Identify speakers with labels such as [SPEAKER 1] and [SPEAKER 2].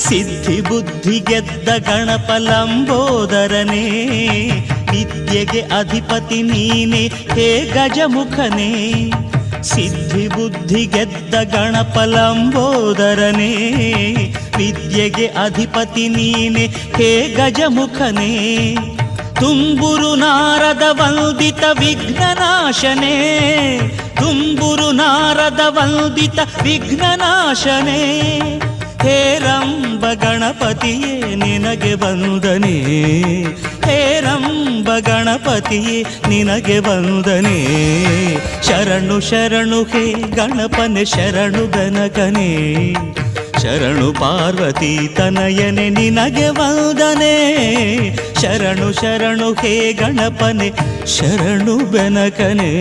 [SPEAKER 1] ಸಿದ್ಧಿ ಬುದ್ಧಿ ಗೆದ್ದ ಗಣಪ ಲಂಬೋದರನೇ, ವಿದ್ಯೆಗೆ ಅಧಿಪತಿ ನೀನೆ ಹೇ ಗಜಮುಖನೇ. ಸಿದ್ಧಿ ಬುದ್ಧಿ ಗೆದ್ದ ಗಣಪ ಲಂಬೋದರನೇ, ವಿದ್ಯೆಗೆ ಅಧಿಪತಿ ನೀನೆ ಹೇ ಗಜಮುಖನೇ. ತುಂಬುರು ನಾರದ ವಂದಿತ ವಿಘ್ನನಾಶನೇ, ತುಂಬುರು ನಾರದ ವಂದಿತ ವಿಘ್ನನಾಶನೇ. ಹೇರಂಬ ಗಣಪತಿಯೇ ನಿನಗೆ ವಂದನೆ, ಹೇರಂಬ ಗಣಪತಿಯೇ ನಿನಗೆ ವಂದನೆ. ಶರಣು ಶರಣು ಹೇ ಗಣಪನೆ ಶರಣು ಗಣಕನೇ, ಶರಣು ಪಾರ್ವತಿ ತನಯನೆ ನಿನಗೆ ವಂದನೆ. ಶರಣು ಶರಣು ಹೇ ಗಣಪನೆ ಶರಣು ಬೆನಕನೇ.